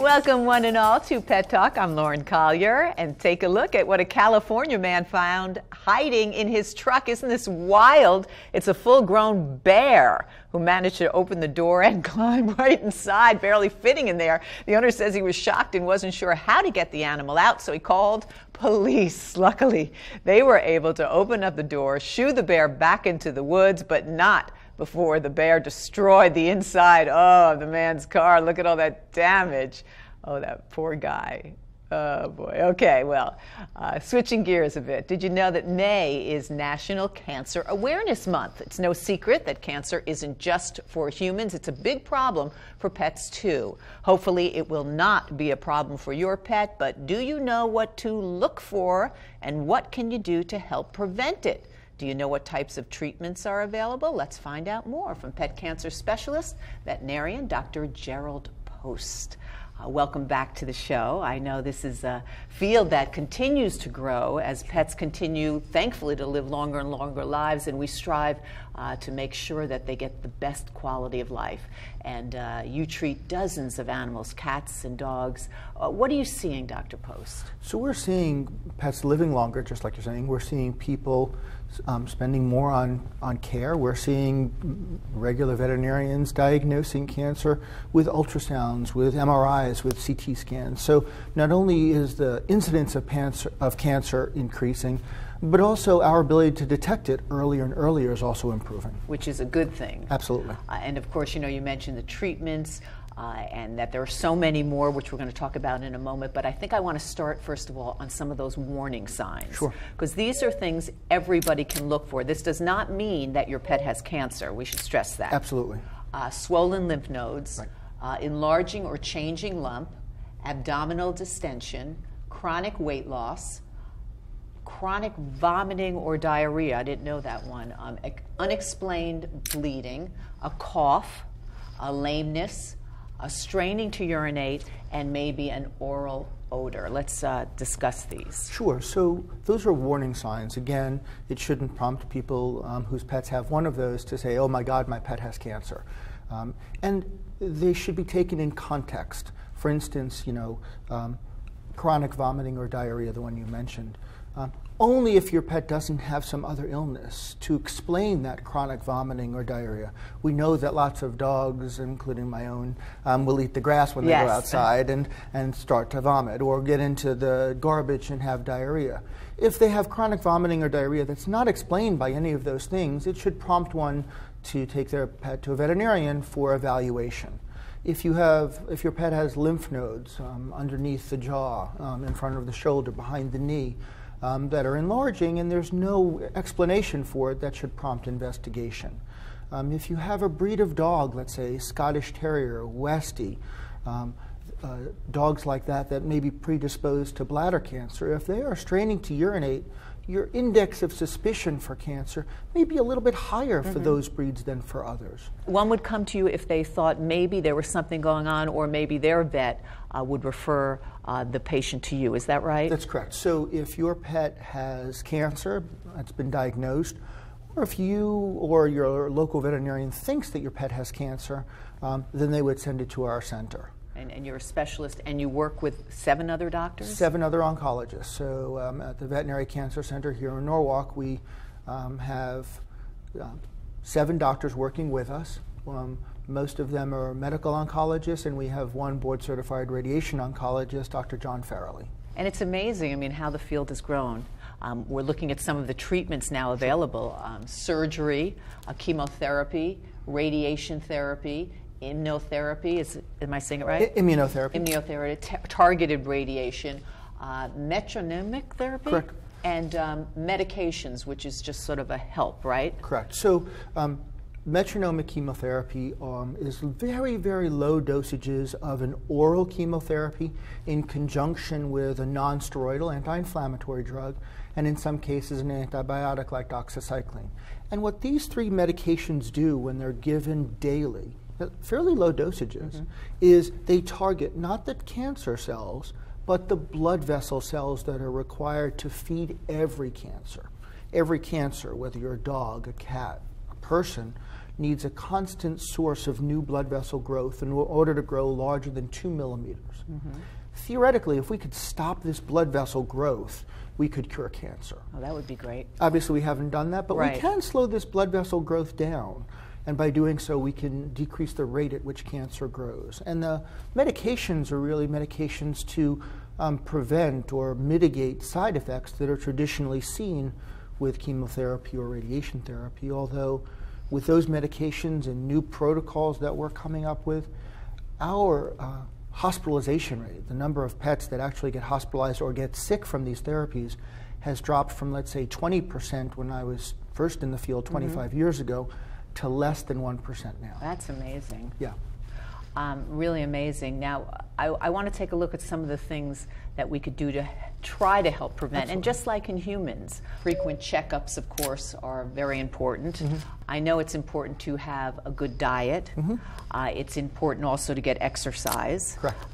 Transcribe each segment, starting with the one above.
Welcome one and all to Pet Talk. I'm Lauren Collier, and take a look at what a California man found hiding in his truck. Isn't this wild? It's a full-grown bear who managed to open the door and climb right inside, barely fitting in there. The owner says he was shocked and wasn't sure how to get the animal out, so he called police. Luckily, they were able to open up the door, shoo the bear back into the woods, but not before the bear destroyed the inside of the man's car. Look at all that damage. Oh, that poor guy. Oh, boy. Okay, well, switching gears a bit. Did you know that May is National Cancer Awareness Month? It's no secret that cancer isn't just for humans. It's a big problem for pets, too. Hopefully, it will not be a problem for your pet, but do you know what to look for, and what can you do to help prevent it? Do you know what types of treatments are available? Let's find out more from pet cancer specialist, veterinarian Dr. Gerald Post. Welcome back to the show. I know this is a field that continues to grow as pets continue, thankfully, to live longer and longer lives, and we strive to make sure that they get the best quality of life. And you treat dozens of animals, cats and dogs. What are you seeing, Dr. Post? So we're seeing pets living longer, just like you're saying. We're seeing people spending more on care. We're seeing regular veterinarians diagnosing cancer with ultrasounds, with MRIs, with CT scans. So not only is the incidence of cancer increasing, but also our ability to detect it earlier and earlier is also improving. Which is a good thing. Absolutely. And of course, you know, you mentioned the treatments and that there are so many more, which we're going to talk about in a moment. But I think I want to start, first of all, on some of those warning signs. Sure. Because these are things everybody can look for. This does not mean that your pet has cancer. We should stress that. Absolutely. Swollen lymph nodes, right. Enlarging or changing lump, abdominal distension, chronic weight loss, chronic vomiting or diarrhea, I didn't know that one, unexplained bleeding, a cough, a lameness, a straining to urinate, and maybe an oral odor. Let's discuss these. Sure. So those are warning signs. Again, it shouldn't prompt people whose pets have one of those to say, oh my God, my pet has cancer. And they should be taken in context. For instance, you know, chronic vomiting or diarrhea, the one you mentioned. Only if your pet doesn't have some other illness to explain that chronic vomiting or diarrhea. We know that lots of dogs, including my own, will eat the grass when they go outside and start to vomit, or get into the garbage and have diarrhea. If they have chronic vomiting or diarrhea that's not explained by any of those things, it should prompt one to take their pet to a veterinarian for evaluation. If your pet has lymph nodes underneath the jaw, in front of the shoulder, behind the knee, that are enlarging and there's no explanation for it, that should prompt investigation. If you have a breed of dog, let's say Scottish Terrier, Westie, dogs like that may be predisposed to bladder cancer, if they are straining to urinate, your index of suspicion for cancer may be a little bit higher for those breeds than for others. One would come to you if they thought maybe there was something going on, or maybe their vet would refer the patient to you. Is that right? That's correct. So if your pet has cancer, it's been diagnosed, or if you or your local veterinarian thinks that your pet has cancer, then they would send it to our center. And you're a specialist, and you work with 7 other doctors? 7 other oncologists. So at the Veterinary Cancer Center here in Norwalk, we have 7 doctors working with us. Most of them are medical oncologists, and we have 1 board-certified radiation oncologist, Dr. John Farrelly. And it's amazing, I mean, how the field has grown. We're looking at some of the treatments now available. Surgery, chemotherapy, radiation therapy, immunotherapy, am I saying it right? Immunotherapy. Immunotherapy, targeted radiation, metronomic therapy? Correct. And medications, which is just sort of a help, right? Correct. So metronomic chemotherapy is very, very low dosages of an oral chemotherapy in conjunction with a non-steroidal anti-inflammatory drug, and in some cases an antibiotic like doxycycline. And what these 3 medications do when they're given daily, fairly low dosages, is they target not the cancer cells, but the blood vessel cells that are required to feed every cancer. Every cancer, whether you're a dog, a cat, a person, needs a constant source of new blood vessel growth in order to grow larger than 2 millimeters. Theoretically, if we could stop this blood vessel growth, we could cure cancer. Oh, that would be great. Obviously, we haven't done that, but Right. we can slow this blood vessel growth down. And by doing so, we can decrease the rate at which cancer grows. And the medications are really medications to prevent or mitigate side effects that are traditionally seen with chemotherapy or radiation therapy, although with those medications and new protocols that we're coming up with, our hospitalization rate, the number of pets that actually get hospitalized or get sick from these therapies, has dropped from, let's say, 20% when I was first in the field 25 years ago to less than 1% now. That's amazing. Yeah. Really amazing. Now, I want to take a look at some of the things that we could do to try to help prevent. Absolutely. And just like in humans, frequent checkups, of course, are very important. I know it's important to have a good diet. It's important also to get exercise. Correct.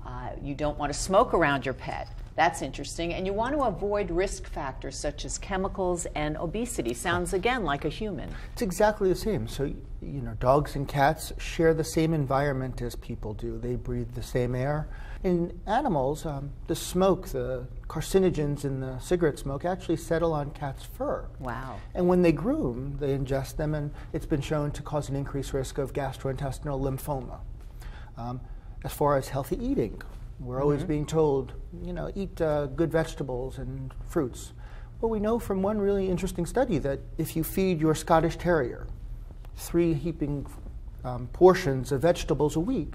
You don't want to smoke around your pet. That's interesting. And you want to avoid risk factors such as chemicals and obesity. Sounds, again, like a human. It's exactly the same. So, you know, dogs and cats share the same environment as people do. They breathe the same air. In animals, the smoke, the carcinogens in the cigarette smoke actually settle on cats' fur. Wow. And when they groom, they ingest them, and it's been shown to cause an increased risk of gastrointestinal lymphoma. As far as healthy eating, we're always being told, you know, eat good vegetables and fruits. Well, we know from one really interesting study that if you feed your Scottish Terrier 3 heaping portions of vegetables a week,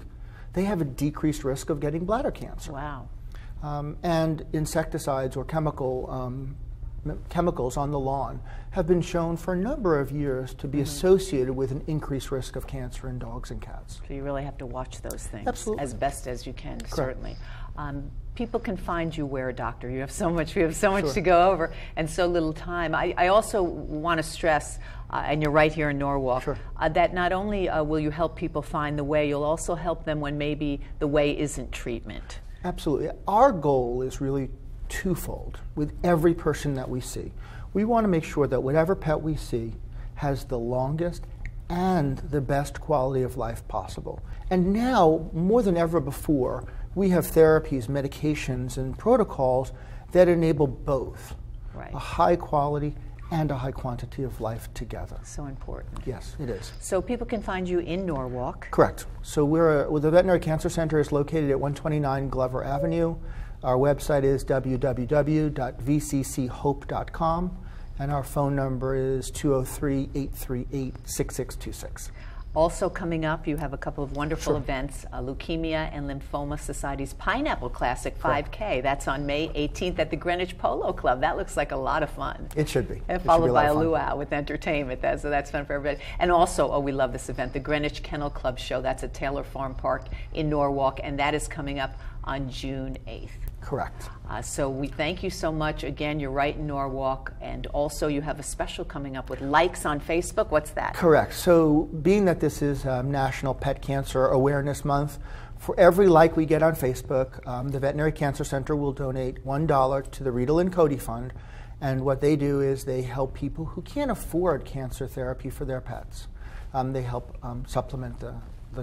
they have a decreased risk of getting bladder cancer. Wow. And insecticides or chemicals on the lawn have been shown for a number of years to be associated with an increased risk of cancer in dogs and cats. So you really have to watch those things Absolutely. as best as you can, Correct. certainly. People can find you where, Doctor? You have so much. We have so much Sure. to go over, and so little time. I also want to stress, and you're right here in Norwalk, Sure. that not only will you help people find the way, you'll also help them when maybe the way isn't treatment. Absolutely. Our goal is really twofold with every person that we see. We want to make sure that whatever pet we see has the longest and the best quality of life possible. And now, more than ever before, we have therapies, medications, and protocols that enable both Right. a high quality and a high quantity of life together. So important. Yes, it is. So people can find you in Norwalk. Correct. So the Veterinary Cancer Center is located at 129 Glover Avenue. Our website is www.vcchope.com, and our phone number is 203-838-6626. Also coming up, you have a couple of wonderful events, Leukemia and Lymphoma Society's Pineapple Classic 5K. That's on May 18th at the Greenwich Polo Club. That looks like a lot of fun. It should be. And It should followed be by a lot of fun. luau with entertainment. So that's fun for everybody. And also, we love this event, the Greenwich Kennel Club Show. That's at Taylor Farm Park in Norwalk, and that is coming up on June 8th. Correct. So we thank you so much. Again, you're right in Norwalk, and also you have a special coming up with likes on Facebook. What's that? Correct. So being that this is National Pet Cancer Awareness Month, for every like we get on Facebook, the Veterinary Cancer Center will donate $1 to the Riedel and Cody Fund. And what they do is they help people who can't afford cancer therapy for their pets. They help supplement the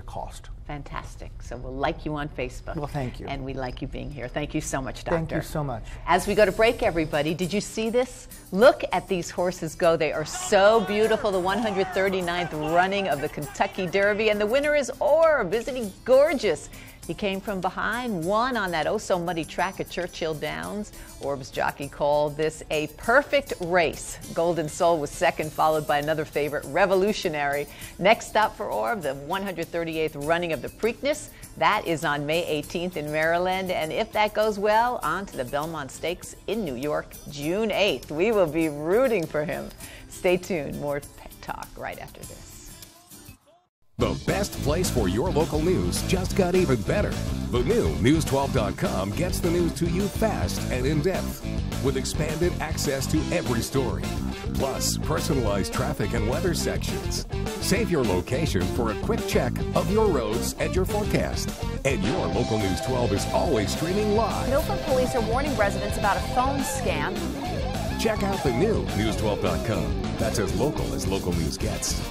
cost. Fantastic. So we'll like you on Facebook. Well, thank you. And we like you being here. Thank you so much, Doctor. Thank you so much. As we go to break, everybody, did you see this? Look at these horses go. They are so beautiful. The 139th running of the Kentucky Derby, and the winner is Orb. Isn't he gorgeous? He came from behind, won on that oh-so-muddy track at Churchill Downs. Orb's jockey called this a perfect race. Golden Soul was second, followed by another favorite, Revolutionary. Next stop for Orb, the 138th running of the Preakness. That is on May 18th in Maryland. And if that goes well, on to the Belmont Stakes in New York, June 8th. We will be rooting for him. Stay tuned. More Pet Talk right after this. The best place for your local news just got even better. The new News12.com gets the news to you fast and in depth, with expanded access to every story, plus personalized traffic and weather sections. Save your location for a quick check of your roads and your forecast. And your local News 12 is always streaming live. Milford police are warning residents about a phone scam. Check out the new News12.com. That's as local news gets.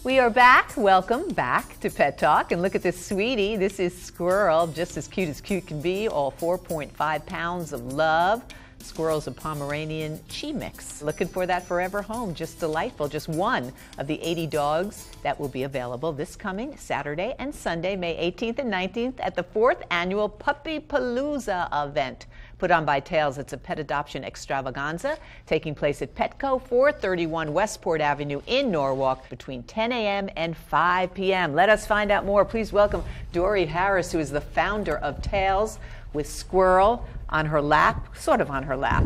We are back. Welcome back to Pet Talk. And look at this sweetie. This is Squirrel, just as cute can be, all 4.5 pounds of love. Squirrel's a Pomeranian Chi Mix. Looking for that forever home. Just delightful. Just one of the 80 dogs that will be available this coming Saturday and Sunday, May 18th and 19th at the 4th Annual Puppy Palooza event. Put on by Tails. It's a pet adoption extravaganza taking place at Petco, 431 Westport Avenue in Norwalk between 10 a.m. and 5 p.m. Let us find out more. Please welcome Dory Harris, who is the founder of Tails, with Squirrel on her lap, sort of on her lap.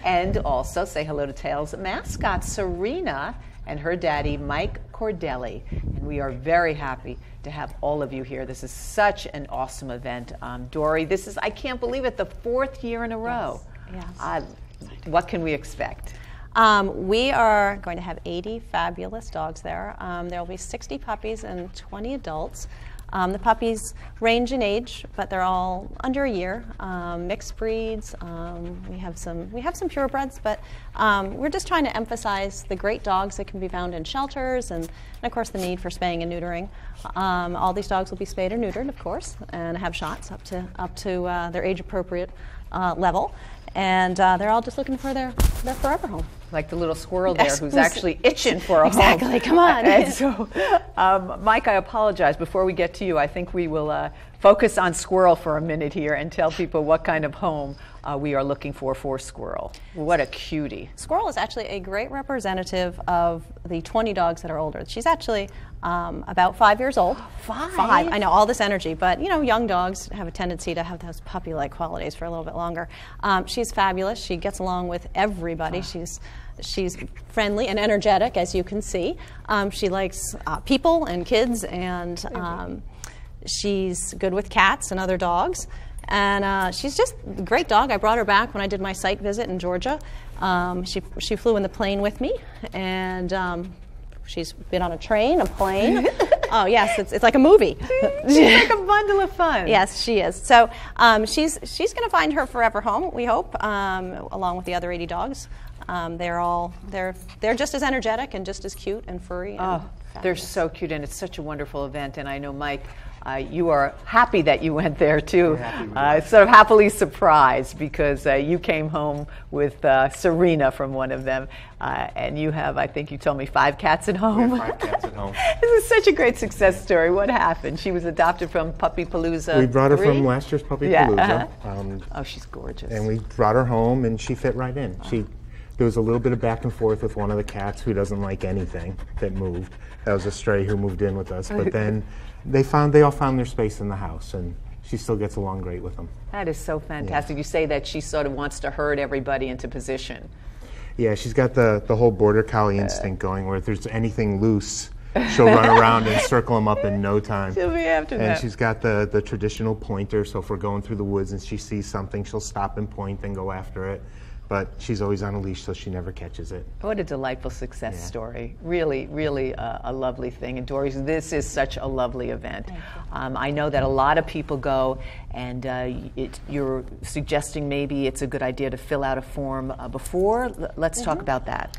And also say hello to Tails' mascot, Serena, and her daddy, Mike Cordelli. And we are very happy to have all of you here. This is such an awesome event. Dory, this is, I can't believe it, the 4th year in a row. Yes. What can we expect? We are going to have 80 fabulous dogs there. There will be 60 puppies and 20 adults. The puppies range in age, but they're all under a year. Mixed breeds. We have some purebreds, but we're just trying to emphasize the great dogs that can be found in shelters, and of course the need for spaying and neutering. All these dogs will be spayed or neutered, of course, and have shots up to their age-appropriate level. And they're all just looking for their forever home. Like the little squirrel there who's actually itching for a home. Exactly, come on. And so, Mike, I apologize. Before we get to you, I think we will focus on Squirrel for a minute here and tell people what kind of home we are looking for Squirrel. What a cutie. Squirrel is actually a great representative of the 20 dogs that are older. She's actually about 5 years old. Five? I know, all this energy, but you know, young dogs have a tendency to have those puppy-like qualities for a little bit longer. She's fabulous. She gets along with everybody. She's friendly and energetic, as you can see. She likes people and kids, and she's good with cats and other dogs. And she's just a great dog. I brought her back when I did my site visit in Georgia. She flew in the plane with me, and she's been on a train, a plane. Oh yes, it's like a movie. She's like a bundle of fun. Yes, she is. So she's going to find her forever home, we hope, along with the other 80 dogs. They're just as energetic and just as cute and furry. And they're so cute, and it's such a wonderful event. And I know, Mike, you are happy that you went there too. Sort of happily surprised because you came home with Serena from one of them, and you have, I think you told me, 5 cats at home. We have 5 cats at home. This is such a great success story. What happened? She was adopted from Puppy Palooza. We brought her from last year's Puppy Palooza. Oh, she's gorgeous. And we brought her home, and she fit right in. There was a little bit of back and forth with one of the cats who doesn't like anything that moved. That was a stray who moved in with us. But then they all found their space in the house, and she still gets along great with them. That is so fantastic. Yeah. You say that she sort of wants to herd everybody into position. Yeah, she's got the whole border collie instinct going, where if there's anything loose, she'll run around and circle them up in no time. She'll be after that. And she's got the traditional pointer, so if we're going through the woods and she sees something, she'll stop and point and go after it. But she's always on a leash, so she never catches it. What a delightful success story. Really, really a lovely thing. And Dory, this is such a lovely event. I know that a lot of people go, and you're suggesting maybe it's a good idea to fill out a form before. Let's talk about that.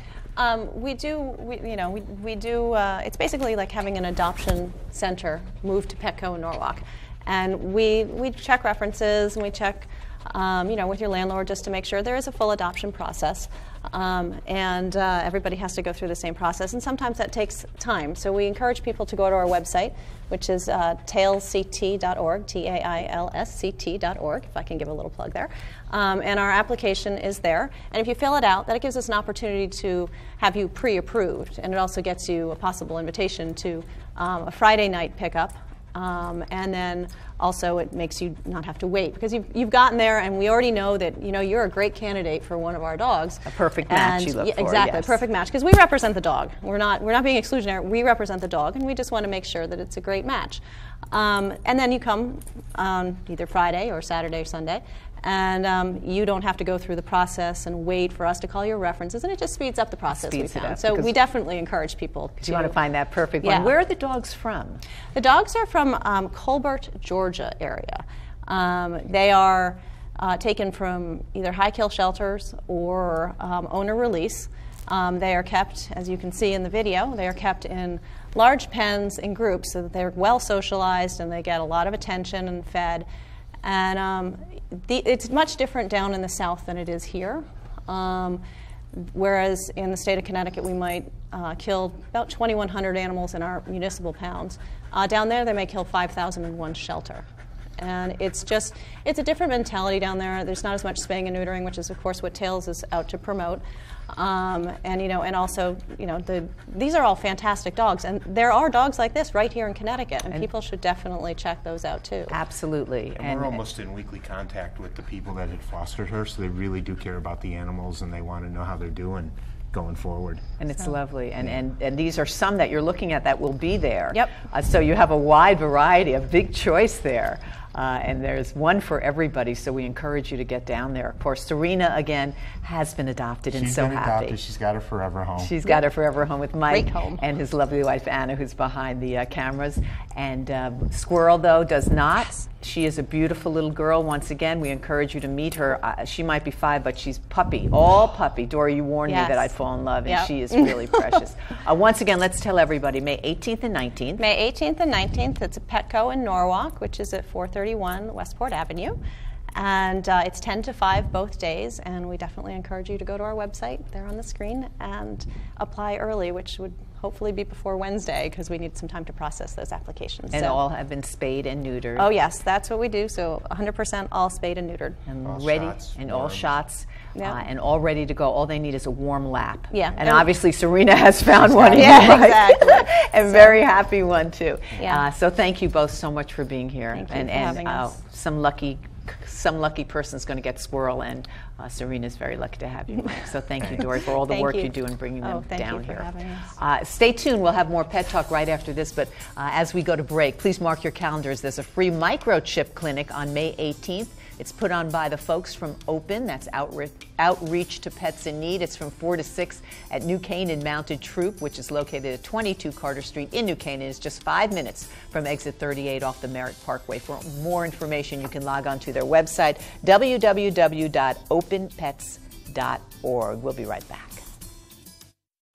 We do. It's basically like having an adoption center moved to Petco in Norwalk, and we check references and we check. With your landlord, just to make sure there is a full adoption process, and everybody has to go through the same process, and sometimes that takes time. So we encourage people to go to our website, which is tailsct.org, tailsct.org, if I can give a little plug there, and our application is there. And if you fill it out, that gives us an opportunity to have you pre-approved, and it also gets you a possible invitation to a Friday night pickup. And then also it makes you not have to wait, because you've gotten there, and we already know that you're a great candidate for one of our dogs. A perfect match you look for. Exactly, yes. A perfect match, because we represent the dog. We're not being exclusionary. We represent the dog, and we just want to make sure that it's a great match. And then you come on either Friday or Saturday or Sunday, and you don't have to go through the process and wait for us to call your references, and it just speeds up the process. So we definitely encourage people to. You want to find that perfect one. Where are the dogs from? The dogs are from Colbert, Georgia area. They are taken from either high kill shelters or owner release. They are kept, as you can see in the video, they are kept in large pens in groups so that they're well socialized and they get a lot of attention and fed. And it's much different down in the south than it is here. Whereas in the state of Connecticut, we might kill about 2,100 animals in our municipal pounds. Down there, they may kill 5,000 in one shelter. And it's a different mentality down there. There's not as much spaying and neutering, which is, of course, what Tails is out to promote. And also, these are all fantastic dogs. And there are dogs like this right here in Connecticut, and people should definitely check those out, too. Absolutely. And we're almost in weekly contact with the people that had fostered her, so they really do care about the animals, and they want to know how they're doing going forward. And it's lovely. And these are some that you're looking at that will be there. Yep. So you have a wide variety, a big choice there. And there's one for everybody, so we encourage you to get down there. Of course, Serena, again, has been adopted and so happy. She's got her forever home. She's got her forever home with Mike home. and his lovely wife, Anna, who's behind the cameras. And Squirrel, though, does not. She is a beautiful little girl. Once again, we encourage you to meet her. She might be 5, but she's puppy, all puppy. Dory, you warned me that I'd fall in love, and she is really precious. Once again, let's tell everybody, May 18th and 19th. May 18th and 19th, it's at Petco in Norwalk, which is at 431 Westport Avenue. And it's 10 to 5 both days, and we definitely encourage you to go to our website, there on the screen, and apply early, which would hopefully be before Wednesday, because we need some time to process those applications. And all have been spayed and neutered. Oh yes, that's what we do, so 100% all spayed and neutered. And all ready, shots, and all shots, Yeah. and all ready to go. All they need is a warm lap. Yeah. And obviously Serena has found one. Exactly. And very happy one too. Yeah. So thank you both so much for being here. Thank you and for having us. Some lucky person's going to get Squirrel, and Serena's very lucky to have you, Mike. So thank you, Dory, for all the Thank work you. you do in bringing them thank down you for here. having us. Stay tuned. We'll have more Pet Talk right after this, but as we go to break, please mark your calendars. There's a free microchip clinic on May 18th. It's put on by the folks from Open, that's Outreach to Pets in Need. It's from 4 to 6 at New Canaan Mounted Troop, which is located at 22 Carter Street in New Canaan. It's just 5 minutes from exit 38 off the Merritt Parkway. For more information, you can log on to their website, www.openpets.org. We'll be right back.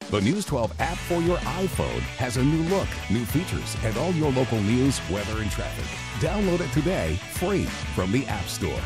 The News 12 app for your iPhone has a new look, new features, and all your local news, weather, and traffic. Download it today, free from the App Store.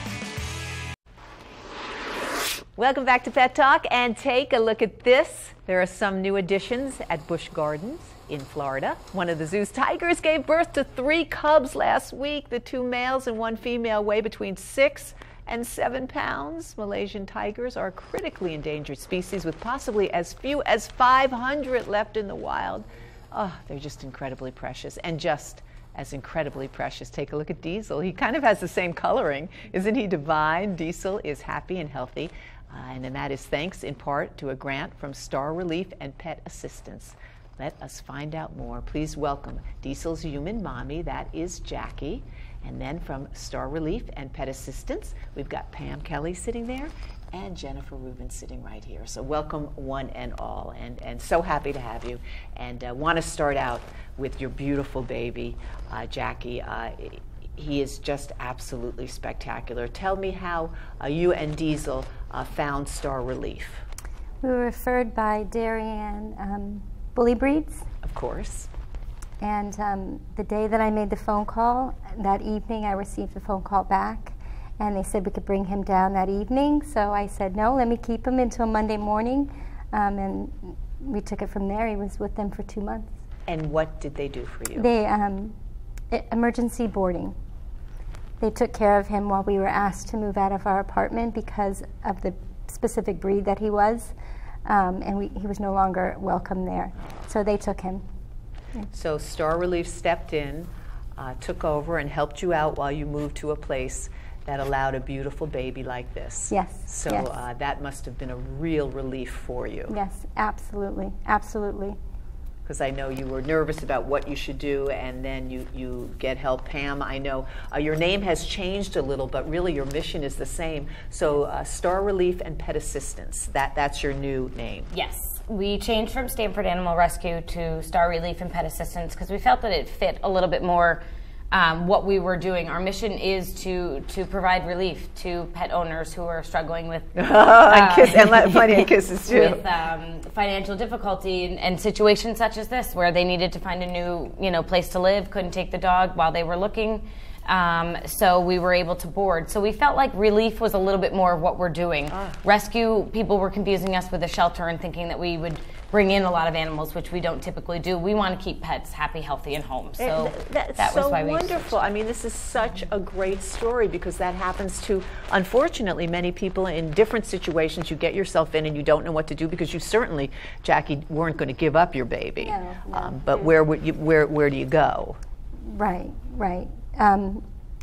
Welcome back to Pet Talk, and take a look at this. There are some new additions at Busch Gardens in Florida. One of the zoo's tigers gave birth to 3 cubs last week. The 2 males and 1 female weigh between 6 and 7 pounds. Malaysian tigers are a critically endangered species with possibly as few as 500 left in the wild. Oh, they're just incredibly precious, and just as incredibly precious. Take a look at Diesel. He kind of has the same coloring. Isn't he divine? Diesel is happy and healthy, and that is thanks in part to a grant from Star Relief and Pet Assistance. Let us find out more. Please welcome Diesel's human mommy, that is Jackie. And then from Star Relief and Pet Assistance, we've got Pam Kelly sitting there and Jennifer Rubin sitting right here. So welcome one and all, and so happy to have you. And want to start out with your beautiful baby, Jackie. He is just absolutely spectacular. Tell me how you and Diesel found Star Relief. We were referred by Darien Bully Breeds. Of course. And the day that I made the phone call, that evening I received a phone call back, and they said we could bring him down that evening. So I said, no, let me keep him until Monday morning. And we took it from there. He was with them for 2 months. And what did they do for you? They, emergency boarding. They took care of him while we were asked to move out of our apartment because of the specific breed that he was. And he was no longer welcome there. So they took him. So Star Relief stepped in, took over, and helped you out while you moved to a place that allowed a beautiful baby like this. Yes. So yes. That must have been a real relief for you. Yes, absolutely, absolutely. Because I know you were nervous about what you should do, and then you get help. Pam, I know your name has changed a little, but really your mission is the same. So Star Relief and Pet Assistance, that's your new name. Yes. We changed from Stanford Animal Rescue to Star Relief and Pet Assistance because we felt that it fit a little bit more what we were doing. Our mission is to provide relief to pet owners who are struggling with and plenty of kisses too. With financial difficulty and situations such as this, where they needed to find a new place to live, couldn't take the dog while they were looking. So we were able to board. So we felt like relief was a little bit more of what we're doing. Rescue, people were confusing us with a shelter and thinking that we would bring in a lot of animals, which we don't typically do. We want to keep pets happy, healthy, and home. So that's that was why we wonderful. I mean, this is such a great story because that happens to, unfortunately, many people in different situations. You get yourself in and you don't know what to do because you certainly, Jackie, weren't going to give up your baby. No. But where do you go? Right.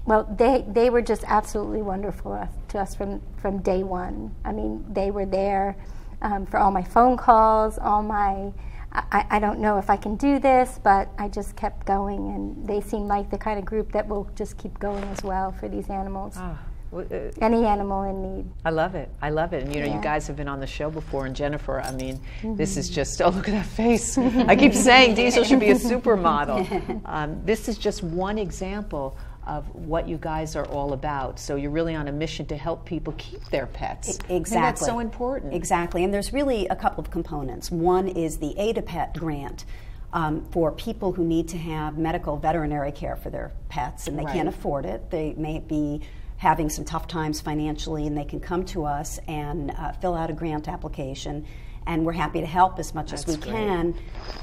Well, they were just absolutely wonderful to us from day one. I mean, they were there for all my phone calls, I don't know if I can do this, but I just kept going, and they seem like the kind of group that will just keep going as well for these animals. Any animal in need. I love it. And you guys have been on the show before, and Jennifer, I mean, this is just, oh, look at that face. I keep saying Diesel should be a supermodel. This is just one example of what you guys are all about. So you're really on a mission to help people keep their pets. Exactly. I think that's so important. Exactly. And there's really a couple of components. One is the A2Pet grant for people who need to have medical veterinary care for their pets, and they can't afford it. They may be having some tough times financially, and they can come to us and fill out a grant application, and we're happy to help as much as we can.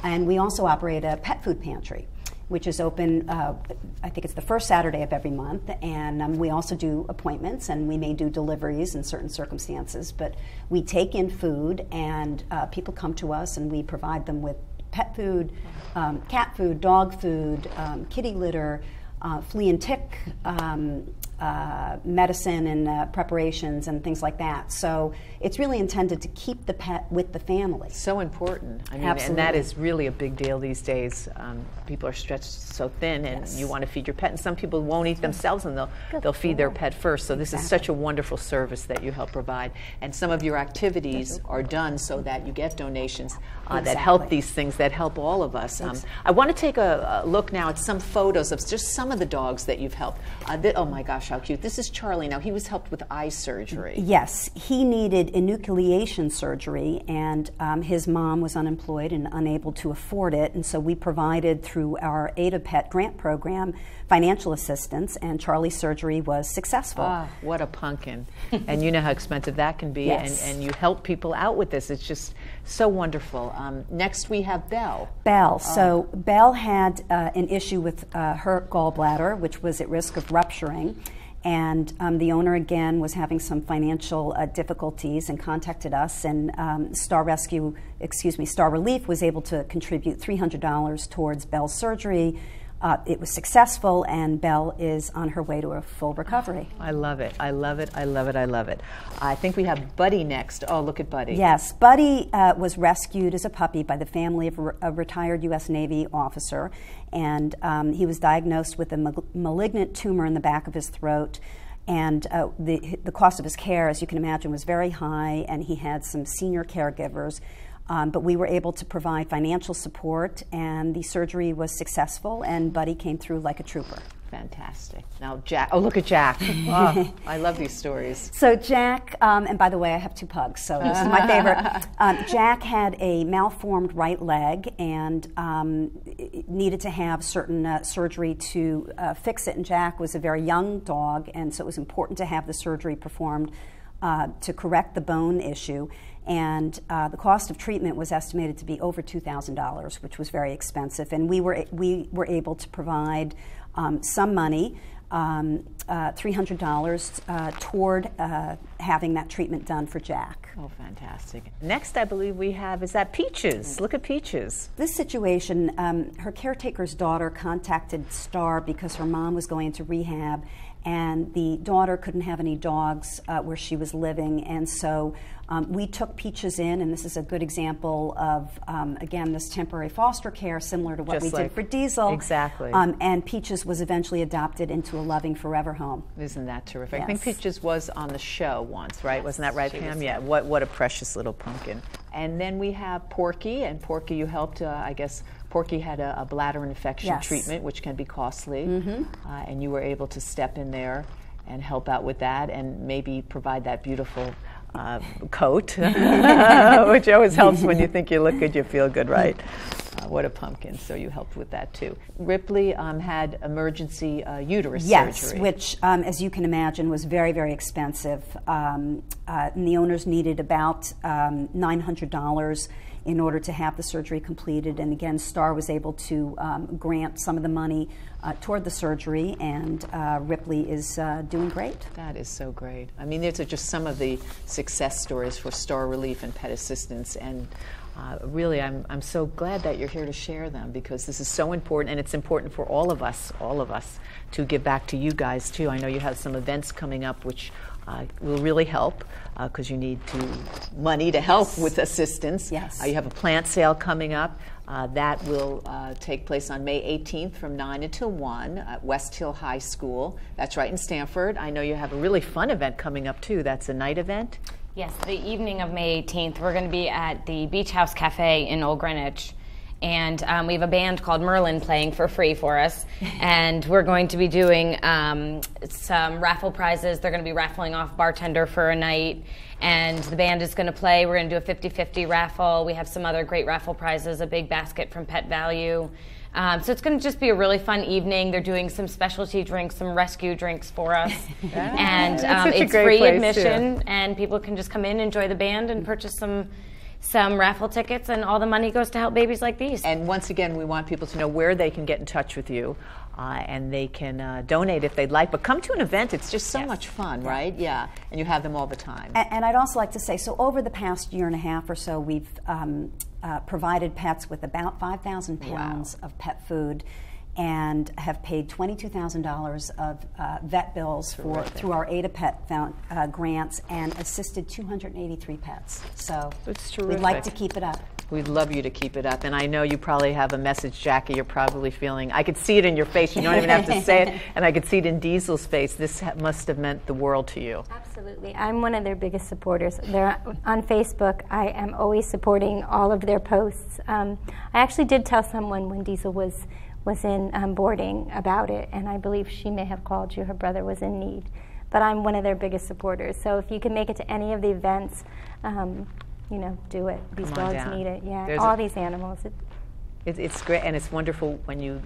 And we also operate a pet food pantry, which is open, I think it's the first Saturday of every month, and we also do appointments, and we may do deliveries in certain circumstances, but we take in food, and people come to us, and we provide them with pet food, cat food, dog food, kitty litter, flea and tick medicine and preparations and things like that. So it's really intended to keep the pet with the family. So important. I mean, Absolutely. and that is really a big deal these days. People are stretched so thin, and you want to feed your pet. And some people won't eat themselves, and they'll feed their pet first. So this is such a wonderful service that you help provide. And some of your activities are done so that you get donations that help these things, that help all of us. I want to take a look now at some photos of just some of the dogs that you've helped. Oh my gosh, how cute. This is Charlie. Now, he was helped with eye surgery. Yes, he needed enucleation surgery, and his mom was unemployed and unable to afford it, and so we provided through our A2Pet grant program financial assistance, and Charlie's surgery was successful. What a pumpkin. And you know how expensive that can be, and you help people out with this. It's just so wonderful. Next we have Belle. Belle. So Belle had an issue with her gallbladder, which was at risk of rupturing. And the owner, again, was having some financial difficulties and contacted us, and Star Relief was able to contribute $300 towards Belle's surgery. It was successful, and Belle is on her way to a full recovery. I love it. I love it. I love it. I love it. I think we have Buddy next. Oh, look at Buddy. Yes, Buddy was rescued as a puppy by the family of a retired U.S. Navy officer, and he was diagnosed with a malignant tumor in the back of his throat. And the cost of his care, as you can imagine, was very high, and he had some senior caregivers. But we were able to provide financial support, and the surgery was successful, and Buddy came through like a trooper. Fantastic. Now, Jack. Oh, look at Jack. Oh, I love these stories. So Jack, and by the way, I have 2 pugs, so this is my favorite. Jack had a malformed right leg and needed to have certain surgery to fix it, and Jack was a very young dog, and so it was important to have the surgery performed to correct the bone issue. And the cost of treatment was estimated to be over $2,000, which was very expensive. And we were able to provide some money, $300 toward having that treatment done for Jack. Oh, fantastic. Next, I believe we have, is that Peaches? Look at Peaches. This situation, her caretaker's daughter contacted Star because her mom was going into rehab, and the daughter couldn't have any dogs where she was living, and so we took Peaches in, and this is a good example of, again, this temporary foster care, similar to what we did for Diesel. Exactly. And Peaches was eventually adopted into a loving forever home. Isn't that terrific? Yes. I think Peaches was on the show once, right? Wasn't that right, Pam? Yeah, what a precious little pumpkin. And then we have Porky, and Porky you helped, I guess, Porky had a bladder infection Yes. treatment, which can be costly, and you were able to step in there and help out with that, and maybe provide that beautiful coat, which always helps when you think you look good, you feel good, right? What a pumpkin. So you helped with that too. Ripley had emergency uterus surgery. Which, as you can imagine, was very, very expensive. And the owners needed about $900 in order to have the surgery completed. And again, Star was able to grant some of the money toward the surgery, and Ripley is doing great. That is so great. I mean, these are just some of the success stories for Star Relief and Pet Assistance, and really, I'm so glad that you're here to share them, because this is so important, and it's important for all of us, to give back to you guys too. I know you have some events coming up which will really help, because you need money to help with assistance. Yes. You have a plant sale coming up. That will take place on May 18th from 9 until 1 at West Hill High School. That's right in Stamford. I know you have a really fun event coming up too. That's a night event. Yes, the evening of May 18th, we're going to be at the Beach House Cafe in Old Greenwich. And we have a band called Merlin playing for free for us. And we're going to be doing some raffle prizes. They're going to be raffling off bartender for a night. And the band is going to play. We're going to do a 50-50 raffle. We have some other great raffle prizes, a big basket from Pet Value. So it's going to just be a really fun evening. They're doing some specialty drinks, some rescue drinks for us. And it's free admission, and people can just come in, enjoy the band, and purchase some raffle tickets, and all the money goes to help babies like these. And once again, we want people to know where they can get in touch with you, and they can donate if they'd like. But come to an event. It's just so much fun, right? Yeah. And you have them all the time. And I'd also like to say, so over the past year and a half or so, we've provided pets with about 5,000 pounds of pet food, and have paid $22,000 of vet bills through our Ada Pet grants, and assisted 283 pets. So we'd like to keep it up. We'd love you to keep it up. And I know you probably have a message, Jackie, you're probably feeling. I could see it in your face. You don't even have to say it. And I could see it in Diesel's face. This must have meant the world to you. Absolutely. I'm one of their biggest supporters. They're on Facebook. I am always supporting all of their posts. I actually did tell someone when Diesel was in boarding about it, and I believe she may have called you. Her brother was in need. But I'm one of their biggest supporters. So if you can make it to any of the events, you know, do it. These dogs need it. Yeah, all these animals. It's great, and it's wonderful when you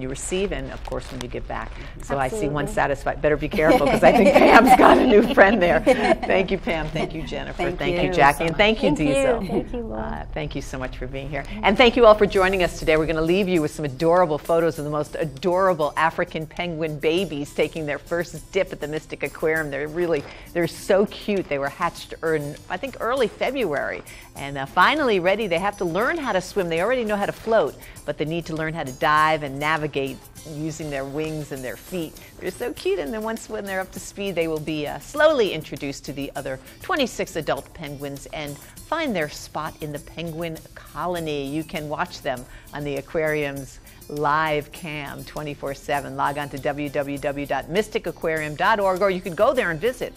receive, and of course when you give back. So Absolutely. I see one satisfied. Better be careful, because I think Pam's got a new friend there. Thank you, Pam. Thank you, Jennifer. Thank you, Jackie, and thank you, Diesel. Thank you, Laura. Thank you so much for being here, and thank you all for joining us today. We're going to leave you with some adorable photos of the most adorable African penguin babies taking their first dip at the Mystic Aquarium. They're so cute. They were hatched I think early February, and finally ready. They have to learn how to swim. They already know how to float, but they need to learn how to dive and navigate using their wings and their feet. They're so cute, and then once when they're up to speed, they will be slowly introduced to the other 26 adult penguins and find their spot in the penguin colony. You can watch them on the aquarium's live cam 24/7. Log on to www.mysticaquarium.org, or you can go there and visit.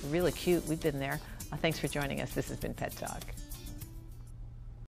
Really cute. We've been there. Thanks for joining us. This has been Pet Talk.